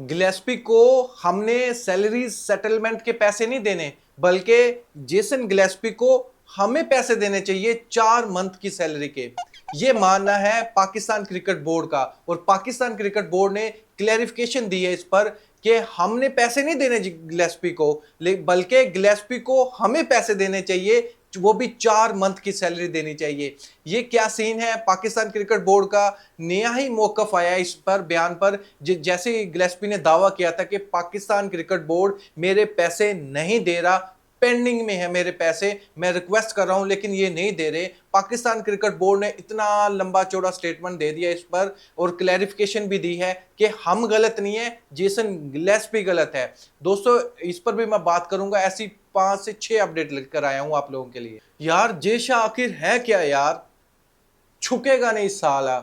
Gillespie को हमने salary settlement के पैसे नहीं देने, बल्कि जेसन गिलेस्पी को हमें पैसे देने चाहिए 4 मंथ की सैलरी के। ये मानना है पाकिस्तान क्रिकेट बोर्ड का, और पाकिस्तान क्रिकेट बोर्ड ने क्लैरिफिकेशन दी है इस पर कि हमने पैसे नहीं देने गिलेस्पी को, बल्कि गिलेस्पी को हमें पैसे देने चाहिए, वो भी 4 मंथ की सैलरी देनी चाहिए। ये क्या सीन है, पाकिस्तान क्रिकेट बोर्ड का नया ही मौकफ आया इस पर बयान पर। जैसे गिलेस्पी ने दावा किया था कि पाकिस्तान क्रिकेट बोर्ड मेरे पैसे नहीं दे रहा, पेंडिंग में है मेरे पैसे, मैं रिक्वेस्ट कर रहा हूं लेकिन ये नहीं दे रहे। पाकिस्तान क्रिकेट बोर्ड ने इतना लंबा चौड़ा स्टेटमेंट दे दिया इस पर, और क्लैरिफिकेशन भी दी है कि हम गलत नहीं है, जेसन गिलेस्पी गलत है। दोस्तों इस पर भी मैं बात करूंगा, ऐसी 5 से 6 अपडेट लेकर आया हूं आप लोगों के लिए। यार जेशा आखिर है क्या यार, छुकेगा नहीं साला,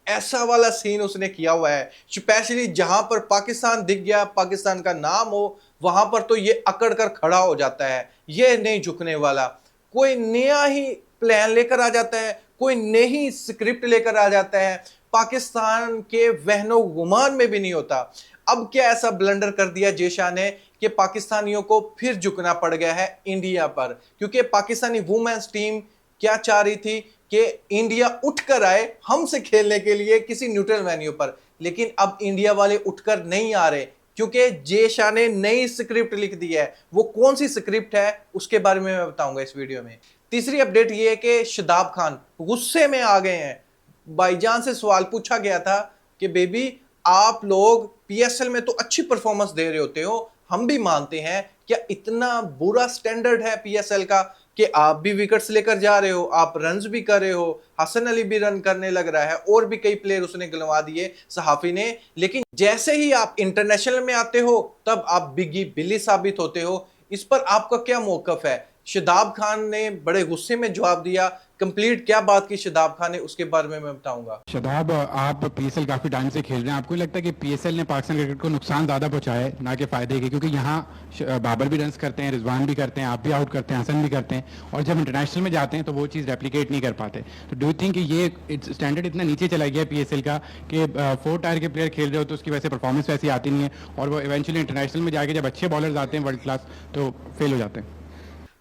ऐसा वाला सीन उसने किया हुआ है। स्पेशली जहां पर पाकिस्तान दिख गया, पाकिस्तान का नाम हो, वहां पर तो ये अकड़ कर खड़ा हो जाता है, ये नहीं झुकने वाला। कोई नया ही प्लान लेकर आ जाता है, कोई नई स्क्रिप्ट लेकर आ जाता है, पाकिस्तान के वहनो गुमान में भी नहीं होता। अब क्या ऐसा ब्लंडर कर दिया जेशा ने कि पाकिस्तानियों को फिर झुकना पड़ गया है इंडिया पर, क्योंकि पाकिस्तानी वुमेन्स टीम क्या चाह रही थी कि इंडिया उठकर आए हमसे खेलने के लिए किसी न्यूट्रल वेन्यू पर, लेकिन अब इंडिया वाले उठकर नहीं आ रहे, क्योंकि जे शाह ने नई स्क्रिप्ट लिख दी है। वो कौन सी स्क्रिप्ट है उसके बारे में मैं बताऊंगा इस वीडियो में। तीसरी अपडेट ये है कि शादाब खान गुस्से में आ गए हैं। भाईजान से सवाल पूछा गया था कि बेबी आप लोग पीएसएल में तो अच्छी परफॉर्मेंस दे रहे होते हो, हम भी मानते हैं, क्या इतना बुरा स्टैंडर्ड है पीएसएल का कि आप भी विकेट्स लेकर जा रहे हो, आप रन्स भी कर रहे हो, हसन अली भी रन करने लग रहा है, और भी कई प्लेयर उसने गिलवा दिए सहाफी ने, लेकिन जैसे ही आप इंटरनेशनल में आते हो तब आप बिगी बिल्ली साबित होते हो। इस पर आपका क्या मौकफ है? शादाब खान ने बड़े गुस्से में जवाब दिया। कंप्लीट क्या बात की शादाब खान ने उसके बारे में मैं बताऊंगा। शदाब, आप पीएसएल काफ़ी टाइम से खेल रहे हैं, आपको लगता है कि पीएसएल ने पाकिस्तान क्रिकेट को नुकसान ज़्यादा पहुंचाया है ना कि फ़ायदे के? क्योंकि यहाँ बाबर भी रन्स करते हैं, रिजवान भी करते हैं, आप भी आउट करते हैं, हसन भी करते हैं, और जब इंटरनेशनल में जाते हैं तो वो चीज़ रेप्लिकेट नहीं कर पाते। तो डू यू थिंक कि ये स्टैंडर्ड इतना नीचे चला गया पीएसएल का कि 4 टायर के प्लेयर खेल रहे हो तो उसकी वजह से परफॉर्मेंस वैसी आती नहीं है, और वो इवेंचुअली इंटरनेशनल में जाके जब अच्छे बॉलर्स आते हैं वर्ल्ड क्लास तो फेल हो जाते हैं?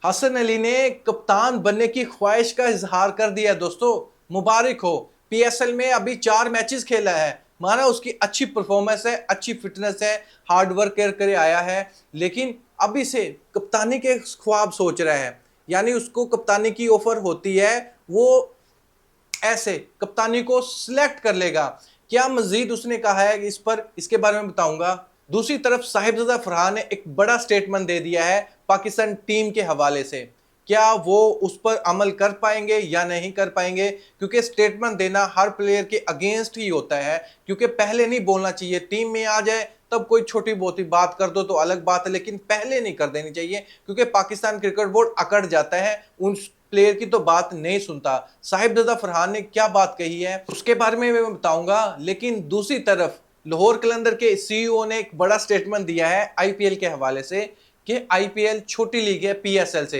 हसन अली ने कप्तान बनने की ख्वाहिश का इजहार कर दिया। दोस्तों मुबारक हो, पीएसएल में अभी 4 मैचेस खेला है, माना उसकी अच्छी परफॉर्मेंस है, अच्छी फिटनेस है, हार्ड वर्क कर आया है, लेकिन अभी से कप्तानी के ख्वाब सोच रहा है। यानी उसको कप्तानी की ऑफर होती है, वो ऐसे कप्तानी को सिलेक्ट कर लेगा। क्या मजीद उसने कहा है इस पर, इसके बारे में बताऊंगा। दूसरी तरफ साहिबजादा फरहान ने एक बड़ा स्टेटमेंट दे दिया है पाकिस्तान टीम के हवाले से। क्या वो उस पर अमल कर पाएंगे या नहीं कर पाएंगे, क्योंकि स्टेटमेंट देना हर प्लेयर के अगेंस्ट ही होता है, क्योंकि पहले नहीं बोलना चाहिए। टीम में आ जाए तब कोई छोटी बहुत ही बात कर दो तो अलग बात है, लेकिन पहले नहीं कर देनी चाहिए, क्योंकि पाकिस्तान क्रिकेट बोर्ड अकड़ जाता है, उन प्लेयर की तो बात नहीं सुनता। साहिबजादा फरहान ने क्या बात कही है उसके बारे में मैं बताऊंगा। लेकिन दूसरी तरफ लाहौर कलंदर के सीईओ ने एक बड़ा स्टेटमेंट दिया है आईपीएल के हवाले से कि आईपीएल छोटी लीग है पीएसएल से।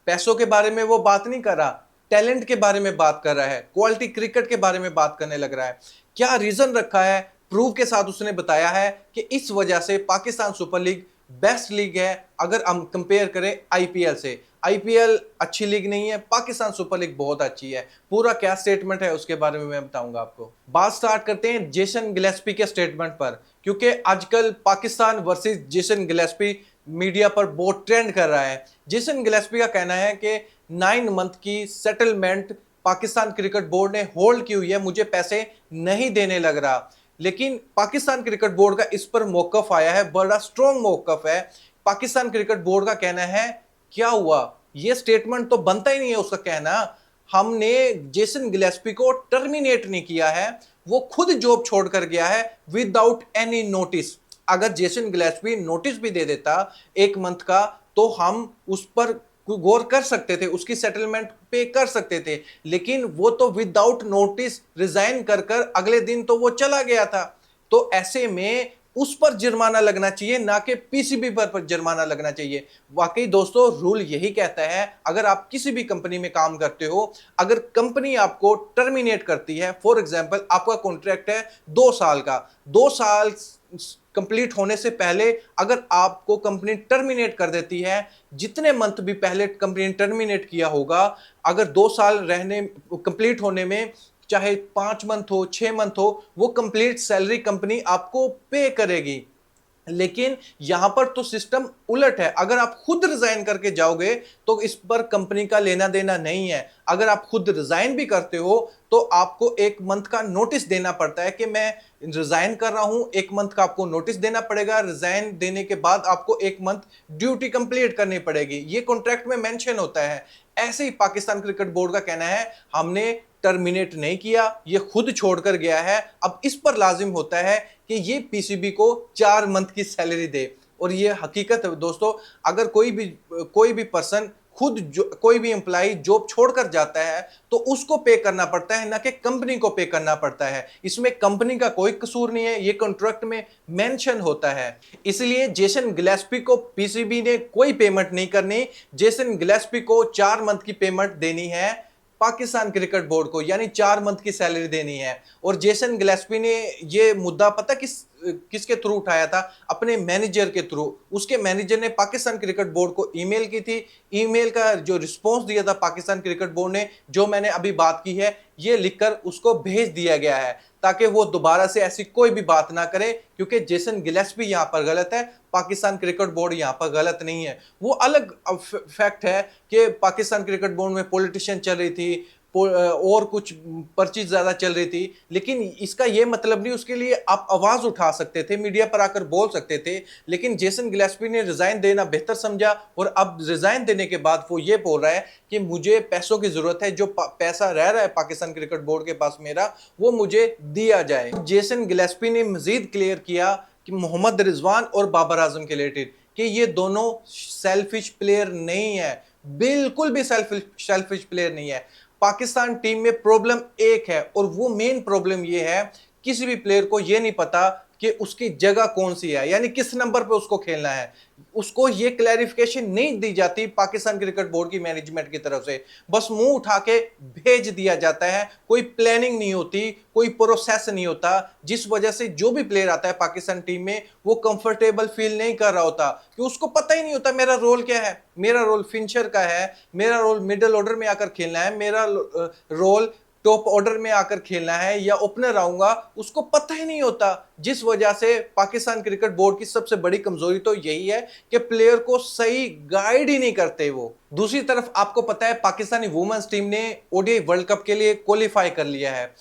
पैसों के बारे में वो बात नहीं कर रहा, टैलेंट के बारे में बात कर रहा है, क्वालिटी क्रिकेट के बारे में बात करने लग रहा है। क्या रीजन रखा है, प्रूफ के साथ उसने बताया है कि इस वजह से Pakistan super league best league है अगर हम कंपेयर करें आईपीएल से। आईपीएल अच्छी लीग नहीं है, पाकिस्तान सुपर लीग बहुत अच्छी है। पूरा क्या स्टेटमेंट है उसके बारे में मैं बताऊंगा आपको। बात स्टार्ट करते हैं जेसन गिलेस्पी के स्टेटमेंट पर, क्योंकि आजकल Pakistan versus Jason Gillespie media पर बहुत ट्रेंड कर रहा है। जेसन गिलेस्पी का कहना है कि 9 मंथ की सेटलमेंट पाकिस्तान क्रिकेट बोर्ड ने होल्ड की हुई है, मुझे पैसे नहीं देने लग रहा। लेकिन पाकिस्तान क्रिकेट बोर्ड का इस पर मौकफ आया है, बड़ा स्ट्रॉन्ग मौकफ है। पाकिस्तान क्रिकेट बोर्ड का कहना है क्या हुआ, यह स्टेटमेंट तो बनता ही नहीं है उसका कहना। हमने जेसन गिलेस्पी को टर्मिनेट नहीं किया है, वो खुद जॉब छोड़कर गया है विदाउट एनी नोटिस। अगर जेसन गिलेस्पी नोटिस भी दे देता 1 मंथ का तो हम उस पर गौर कर सकते थे, उसकी सेटलमेंट पे कर सकते थे, लेकिन वो तो विदाउट नोटिस रिजाइन कर कर अगले दिन तो वो चला गया था। तो ऐसे में उस पर जुर्माना लगना चाहिए, ना कि पीसीबी पर जुर्माना लगना चाहिए। वाकई दोस्तों रूल यही कहता है, अगर आप किसी भी कंपनी में काम करते हो, अगर कंपनी आपको टर्मिनेट करती है, फॉर एग्जांपल आपका कॉन्ट्रैक्ट है 2 साल का, 2 साल कंप्लीट होने से पहले अगर आपको कंपनी टर्मिनेट कर देती है, जितने मंथ भी पहले कंपनी ने टर्मिनेट किया होगा, अगर 2 साल रहने कंप्लीट होने में चाहे 5 मंथ हो 6 मंथ हो, वो कंप्लीट सैलरी कंपनी आपको पे करेगी। लेकिन यहां पर तो सिस्टम उलट है, अगर आप खुद रिजाइन करके जाओगे तो इस पर कंपनी का लेना देना नहीं है। अगर आप खुद रिजाइन भी करते हो तो आपको 1 मंथ का नोटिस देना पड़ता है कि मैं रिजाइन कर रहा हूं, 1 मंथ का आपको नोटिस देना पड़ेगा। रिजाइन देने के बाद आपको 1 मंथ ड्यूटी कंप्लीट करनी पड़ेगी, ये कॉन्ट्रैक्ट में मेंशन होता है। ऐसे ही पाकिस्तान क्रिकेट बोर्ड का कहना है, हमने टर्मिनेट नहीं किया, ये खुद छोड़कर गया है। अब इस पर लाजिम होता है कि ये पीसीबी को 4 मंथ की सैलरी दे। और ये हकीकत है दोस्तों, अगर कोई भी पर्सन खुद कोई भी एम्प्लॉय जॉब छोड़कर जाता है तो उसको पे करना पड़ता है, ना कि कंपनी को पे करना पड़ता है। इसमें कंपनी का कोई कसूर नहीं है, ये कॉन्ट्रैक्ट में मेंशन होता है। इसलिए जेसन गिलेस्पी को पीसीबी ने कोई पेमेंट नहीं करनी। जेसन गिलेस्पी को 4 मंथ की पेमेंट देनी है पाकिस्तान क्रिकेट बोर्ड को, यानी 4 मंथ की सैलरी देनी है। और जेसन गिलेस्पी ने ये मुद्दा पता किसके थ्रू उठाया था? अपने मैनेजर के थ्रू। उसके मैनेजर ने पाकिस्तान क्रिकेट बोर्ड को ईमेल की थी। ईमेल का जो रिस्पांस दिया था पाकिस्तान क्रिकेट बोर्ड ने, जो मैंने अभी बात की है, ये लिखकर उसको भेज दिया गया है ताकि वो दोबारा से ऐसी कोई भी बात ना करे, क्योंकि जेसन गिलेस्पी यहां पर गलत है, पाकिस्तान क्रिकेट बोर्ड यहां पर गलत नहीं है। वो अलग फैक्ट है कि पाकिस्तान क्रिकेट बोर्ड में पॉलिटिशियन चल रही थी और कुछ पर्ची ज्यादा चल रही थी, लेकिन इसका यह मतलब नहीं, उसके लिए आप आवाज उठा सकते थे, मीडिया पर आकर बोल सकते थे। लेकिन जेसन गिलेस्पी ने रिजाइन देना बेहतर समझा और अब रिजाइन देने के बाद वो ये बोल रहा है कि मुझे पैसों की जरूरत है, जो पैसा रह रहा है पाकिस्तान क्रिकेट बोर्ड के पास मेरा, वो मुझे दिया जाए। जेसन गिलेस्पी ने मजीद क्लियर किया कि मोहम्मद रिजवान और बाबर आजम के रिलेटेड कि ये दोनों सेल्फिश प्लेयर नहीं है, बिल्कुल भी सेल्फिश प्लेयर नहीं है। पाकिस्तान टीम में प्रॉब्लम एक है और वो मेन प्रॉब्लम ये है, किसी भी प्लेयर को ये नहीं पता कि उसकी जगह कौन सी है, यानी किस नंबर पे उसको खेलना है। उसको ये क्लैरिफिकेशन नहीं दी जाती पाकिस्तान क्रिकेट बोर्ड की मैनेजमेंट की तरफ से, बस मुंह उठा के भेज दिया जाता है। कोई प्लानिंग नहीं होती, कोई प्रोसेस नहीं होता, जिस वजह से जो भी प्लेयर आता है पाकिस्तान टीम में वो कंफर्टेबल फील नहीं कर रहा होता, कि उसको पता ही नहीं होता मेरा रोल क्या है। मेरा रोल फिनिशर का है, मेरा रोल मिडिल ऑर्डर में आकर खेलना है, मेरा रोल टॉप ऑर्डर में आकर खेलना है या ओपनर आऊंगा, उसको पता ही नहीं होता। जिस वजह से पाकिस्तान क्रिकेट बोर्ड की सबसे बड़ी कमजोरी तो यही है कि प्लेयर को सही गाइड ही नहीं करते वो। दूसरी तरफ आपको पता है पाकिस्तानी वुमेन्स टीम ने ओडीआई वर्ल्ड कप के लिए क्वालिफाई कर लिया है।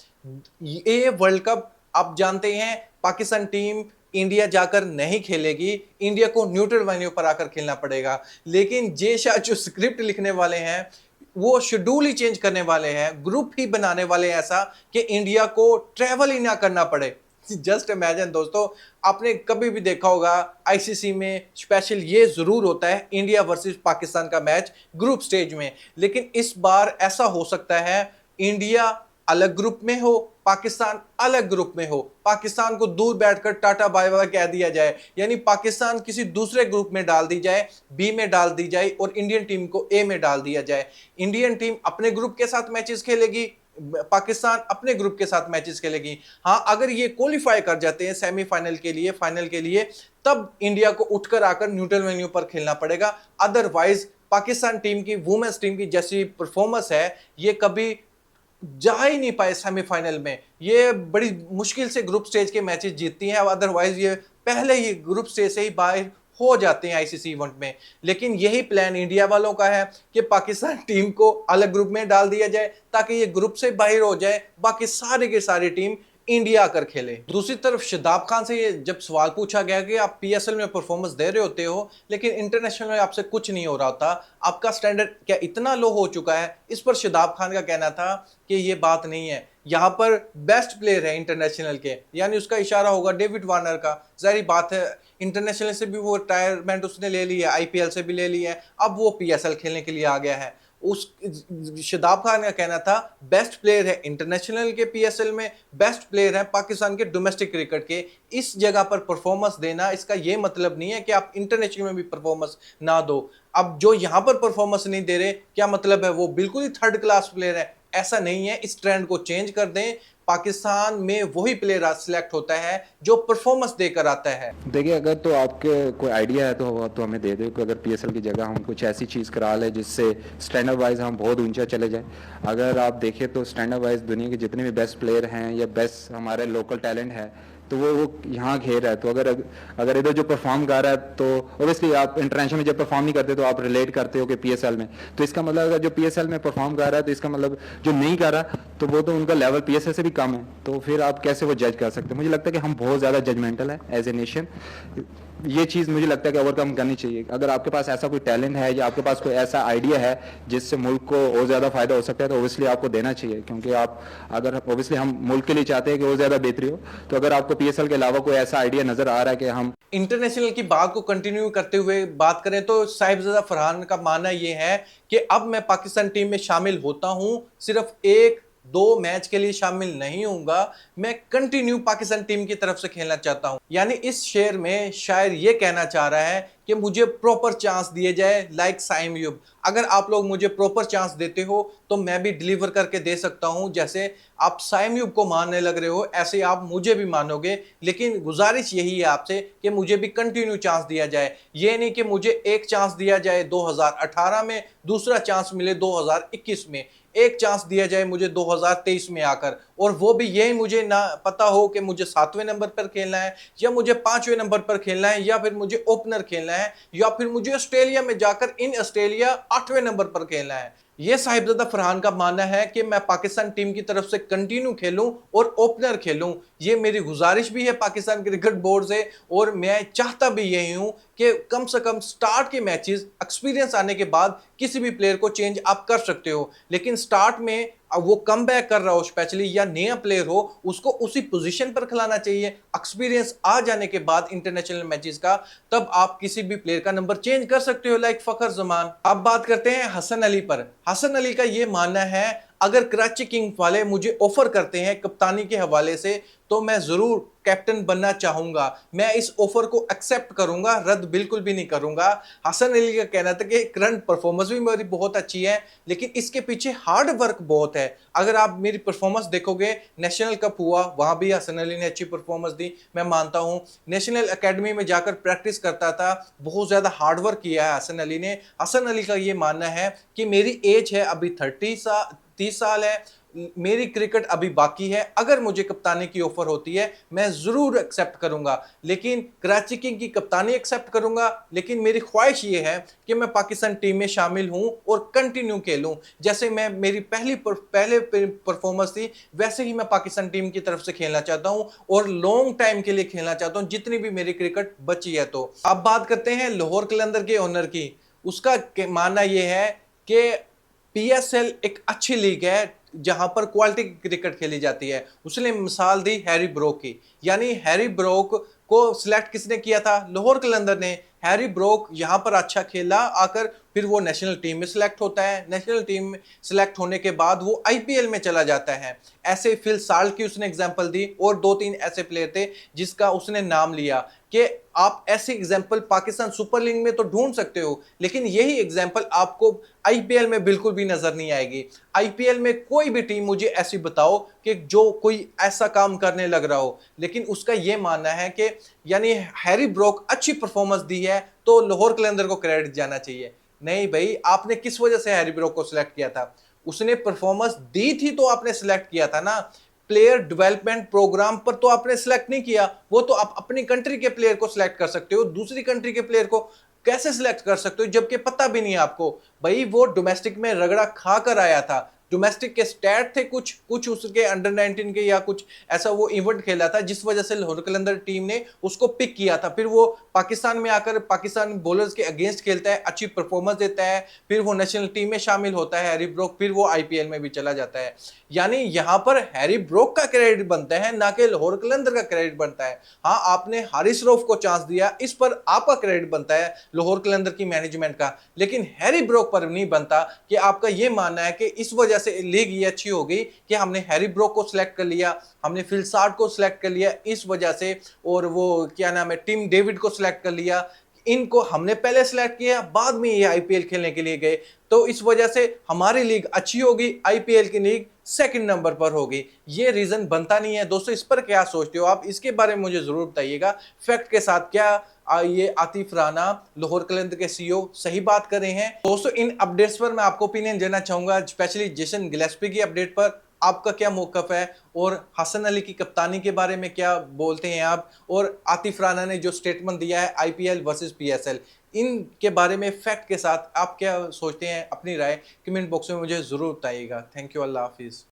ये वर्ल्ड कप आप जानते हैं पाकिस्तान टीम इंडिया जाकर नहीं खेलेगी, इंडिया को न्यूट्रल वेन्यू पर आकर खेलना पड़ेगा। लेकिन जे शाह जो स्क्रिप्ट लिखने वाले हैं वो शेड्यूल ही चेंज करने वाले हैं, ग्रुप ही बनाने वाले हैं ऐसा कि इंडिया को ट्रैवल ही ना करना पड़े। जस्ट इमेजिन दोस्तों, आपने कभी भी देखा होगा आईसीसी में स्पेशल ये जरूर होता है इंडिया वर्सेस पाकिस्तान का मैच ग्रुप स्टेज में, लेकिन इस बार ऐसा हो सकता है इंडिया अलग ग्रुप में हो, पाकिस्तान अलग ग्रुप में हो, पाकिस्तान को दूर बैठकर टाटा बाय बाय कह दिया जाए, यानी पाकिस्तान किसी दूसरे ग्रुप में डाल दी जाए, बी में डाल दी जाए और इंडियन टीम को ए में डाल दिया जाए। इंडियन टीम अपने ग्रुप के साथ मैचेस खेलेगी, पाकिस्तान अपने ग्रुप के साथ मैचेस खेलेगी। हाँ, अगर ये क्वालिफाई कर जाते हैं सेमीफाइनल के लिए, फाइनल के लिए, तब इंडिया को उठकर आकर न्यूट्रल वेन्यू पर खेलना पड़ेगा। अदरवाइज पाकिस्तान टीम की, वुमेन्स टीम की जैसी परफॉर्मेंस है, ये कभी जा ही नहीं पाए सेमीफाइनल में। ये बड़ी मुश्किल से ग्रुप स्टेज के मैचेस जीतती हैं, अदरवाइज ये पहले ही ग्रुप स्टेज से ही बाहर हो जाते हैं आईसीसी इवेंट में। लेकिन यही प्लान इंडिया वालों का है कि पाकिस्तान टीम को अलग ग्रुप में डाल दिया जाए ताकि ये ग्रुप से बाहर हो जाए, बाकी सारे के सारी टीम इंडिया आकर खेले। दूसरी तरफ शादाब खान से ये जब सवाल पूछा गया कि आप पीएसएल में परफॉर्मेंस दे रहे होते हो लेकिन इंटरनेशनल में आपसे कुछ नहीं हो रहा होता, आपका स्टैंडर्ड क्या इतना लो हो चुका है, इस पर शादाब खान का कहना था कि ये बात नहीं है, यहाँ पर बेस्ट प्लेयर है इंटरनेशनल के, यानी उसका इशारा होगा डेविड वार्नर का। जाहिर बात है इंटरनेशनल से भी वो रिटायरमेंट उसने ले ली है, आईपीएल से भी ले ली है, अब वो पीएसएल खेलने के लिए आ गया है। उस शादाब खान का कहना था बेस्ट प्लेयर है इंटरनेशनल के पीएसएल में, बेस्ट प्लेयर है पाकिस्तान के डोमेस्टिक क्रिकेट के। इस जगह पर परफॉर्मेंस देना इसका ये मतलब नहीं है कि आप इंटरनेशनल में भी परफॉर्मेंस ना दो। अब जो यहाँ पर परफॉर्मेंस नहीं दे रहे, क्या मतलब है वो बिल्कुल ही थर्ड क्लास प्लेयर है? ऐसा नहीं है, इस ट्रेंड को चेंज कर दें। पाकिस्तान में वही प्लेयर सिलेक्ट होता है जो परफॉर्मेंस देकर आता है। देखिए, अगर तो आपके कोई आइडिया है तो हमें दे दो कि अगर पीएसएल की जगह हम कुछ ऐसी चीज़ करा लें जिससे स्टैंडर्ड वाइज हम बहुत ऊंचा चले जाएं। अगर आप देखें तो स्टैंडर्ड वाइज दुनिया के जितने भी बेस्ट प्लेयर हैं या बेस्ट हमारे लोकल टैलेंट है तो वो यहाँ घेर है। तो अगर इधर जो परफॉर्म कर रहा है तो ओबियसली आप इंटरनेशनल में जब परफॉर्म नहीं करते तो आप रिलेट करते हो कि पीएसएल में, तो इसका मतलब अगर जो पीएसएल में परफॉर्म कर रहा है तो इसका मतलब जो नहीं कर रहा तो वो तो उनका लेवल पीएसएल से भी कम है, तो फिर आप कैसे वो जज कर सकते हैं। मुझे लगता है कि हम बहुत ज़्यादा जजमेंटल है एज ए नेशन। ये चीज़ मुझे लगता है कि ओवरकम करनी चाहिए। अगर आपके पास ऐसा कोई टैलेंट है या आपके पास कोई ऐसा आइडिया है जिससे मुल्क को और ज़्यादा फायदा हो सकता है तो ओबियसली आपको देना चाहिए, क्योंकि आप अगर ओबियसली हम मुल्क के लिए चाहते हैं कि और ज़्यादा बेहतरी हो, तो अगर आपको पीएसएल के अलावा कोई ऐसा आइडिया नज़र आ रहा है कि हम इंटरनेशनल की बात को कंटिन्यू करते हुए बात करें तो साहिबजादा फरहान का मानना यह है कि अब मैं पाकिस्तान टीम में शामिल होता हूं, सिर्फ एक दो मैच के लिए शामिल नहीं होऊंगा, मैं कंटिन्यू पाकिस्तान टीम की तरफ से खेलना चाहता हूं। यानी इस शेर में शायर ये कहना चाह रहा है कि मुझे प्रॉपर चांस दिए जाए, लाइक साइम यूब। अगर आप लोग मुझे प्रॉपर चांस देते हो तो मैं भी डिलीवर करके दे सकता हूं। जैसे आप साइम यूब को मानने लग रहे हो ऐसे आप मुझे भी मानोगे, लेकिन गुजारिश यही है आपसे कि मुझे भी कंटिन्यू चांस दिया जाए। ये नहीं कि मुझे एक चांस दिया जाए 2018 में, दूसरा चांस मिले 2021 में, एक चांस दिया जाए मुझे 2023 में आकर, और वो भी यही मुझे ना पता हो कि मुझे 7वें नंबर पर खेलना है या मुझे 5वें नंबर पर खेलना है या फिर मुझे ओपनर खेलना है या फिर मुझे ऑस्ट्रेलिया में जाकर इन ऑस्ट्रेलिया 8वें नंबर पर खेलना है। यह साहिबजादा फरहान का मानना है कि मैं पाकिस्तान टीम की तरफ से कंटिन्यू खेलूं और ओपनर खेलूं। ये मेरी गुजारिश भी है पाकिस्तान क्रिकेट बोर्ड से, और मैं चाहता भी यही हूं कि कम से कम स्टार्ट के मैचेस एक्सपीरियंस आने के बाद किसी भी प्लेयर को चेंज आप कर सकते हो, लेकिन स्टार्ट में अब वो कम बैक कर रहा हो स्पेशली या नया प्लेयर हो उसको उसी पोजीशन पर खिलाना चाहिए। एक्सपीरियंस आ जाने के बाद इंटरनेशनल मैचेस का तब आप किसी भी प्लेयर का नंबर चेंज कर सकते हो, लाइक फखर जमान। अब बात करते हैं हसन अली पर। हसन अली का ये मानना है अगर कराची किंग्स वाले मुझे ऑफर करते हैं कप्तानी के हवाले से तो मैं जरूर कैप्टन बनना चाहूंगा, मैं इस ऑफर को एक्सेप्ट करूंगा, रद्द बिल्कुल भी नहीं करूंगा। हसन अली का कहना था कि करंट परफॉर्मेंस भी मेरी बहुत अच्छी है लेकिन इसके पीछे हार्ड वर्क बहुत है। अगर आप मेरी परफॉर्मेंस देखोगे, नेशनल कप हुआ वहां भी हसन अली ने अच्छी परफॉर्मेंस दी, मैं मानता हूं। नेशनल एकेडमी में जाकर प्रैक्टिस करता था, बहुत ज्यादा हार्ड वर्क किया है हसन अली ने। हसन अली का ये मानना है कि मेरी एज है अभी 30 साल है, मेरी क्रिकेट अभी बाकी है, अगर मुझे कप्तानी की ऑफर होती है मैं जरूर एक्सेप्ट करूंगा, लेकिन कराची किंग की कप्तानी एक्सेप्ट करूंगा, लेकिन मेरी ख्वाहिश ये है कि मैं पाकिस्तान टीम में शामिल हूं और कंटिन्यू खेलूं। जैसे मैं मेरी पहले परफॉर्मेंस थी वैसे ही मैं पाकिस्तान टीम की तरफ से खेलना चाहता हूं और लॉन्ग टाइम के लिए खेलना चाहता हूं जितनी भी मेरी क्रिकेट बची है। तो अब बात करते हैं लाहौर कलंदर के ओनर की। उसका मानना यह है कि पीएसएल एक अच्छी लीग है जहां पर क्वालिटी क्रिकेट खेली जाती है। उसने मिसाल दी हैरी ब्रोक की, यानी हैरी ब्रोक को सिलेक्ट किसने किया था? लाहौर कलंदर ने। हैरी ब्रोक यहां पर अच्छा खेला आकर, फिर वो नेशनल टीम में सिलेक्ट होता है, नेशनल टीम में सिलेक्ट होने के बाद वो आईपीएल में चला जाता है। ऐसे फिल साल्ट की उसने एग्जांपल दी और 2-3 ऐसे प्लेयर थे जिसका उसने नाम लिया कि आप ऐसे एग्जांपल पाकिस्तान सुपर लीग में तो ढूंढ सकते हो, लेकिन यही एग्जांपल आपको आईपीएल में बिल्कुल भी नजर नहीं आएगी। आईपीएल में कोई भी टीम मुझे ऐसी बताओ कि जो कोई ऐसा काम करने लग रहा हो, लेकिन उसका यह मानना है कि यानी हैरी ब्रोक अच्छी परफॉर्मेंस दी है तो लाहौर कलंदर को क्रेडिट जाना चाहिए। नहीं भाई, आपने किस वजह से हैरी ब्रोक को सिलेक्ट किया था? उसने परफॉर्मेंस दी थी तो आपने सिलेक्ट किया था ना। प्लेयर डेवलपमेंट प्रोग्राम पर तो आपने सिलेक्ट नहीं किया, वो तो आप अपनी कंट्री के प्लेयर को सिलेक्ट कर सकते हो, दूसरी कंट्री के प्लेयर को कैसे सिलेक्ट कर सकते हो जबकि पता भी नहीं है आपको? भाई वो डोमेस्टिक में रगड़ा खा कर आया था, डोमेस्टिक के स्टैट थे कुछ उसके अंडर 19 के या कुछ ऐसा वो इवेंट खेला था जिस वजह से लाहौर कलंदर टीम ने उसको पिक किया था। फिर वो पाकिस्तान में आकर पाकिस्तान बॉलर्स के अगेंस्ट खेलता है, अच्छी परफॉर्मेंस देता है, फिर वो नेशनल टीम में शामिल होता है हैरी ब्रोक, फिर वो आईपीएल में भी चला जाता है। यानी यहाँ पर हैरी ब्रोक का क्रेडिट बनता है ना कि लाहौर कलंदर का क्रेडिट बनता है। हाँ, आपने हारिस रऊफ को चांस दिया, इस पर आपका क्रेडिट बनता है लाहौर कलंदर की मैनेजमेंट का, लेकिन हैरी ब्रोक पर नहीं बनता कि आपका ये मानना है कि इस वजह से लीग ये अच्छी हो गई कि हमने हैरी ब्रोक को सिलेक्ट कर लिया, हमने फिल साल्ट को सिलेक्ट कर लिया इस वजह से, और वो क्या नाम है टिम डेविड को सिलेक्ट कर लिया, इनको हमने पहले सेलेक्ट किया, बाद में ये आईपीएल खेलने के लिए गए, तो इस वजह से हमारी लीग अच्छी होगी, आईपीएल की लीग सेकंड नंबर पर होगी। ये रीजन बनता नहीं है दोस्तों। इस पर क्या सोचते हो आप, इसके बारे में मुझे जरूर बताइएगा फैक्ट के साथ। क्या ये आतिफ राना लाहौर कलंदर के सीईओ सही बात कर रहे हैं? दोस्तों इन अपडेट्स पर मैं आपको ओपिनियन देना चाहूंगा, स्पेशली जेसन गिलेस्पी की अपडेट पर आपका क्या मौकफ है, और हसन अली की कप्तानी के बारे में क्या बोलते हैं आप, और आतिफ राना ने जो स्टेटमेंट दिया है आईपीएल वर्सेस पीएसएल, इनके बारे में फैक्ट के साथ आप क्या सोचते हैं? अपनी राय कमेंट बॉक्स में मुझे जरूर बताइएगा। Thank you, Allah Hafiz.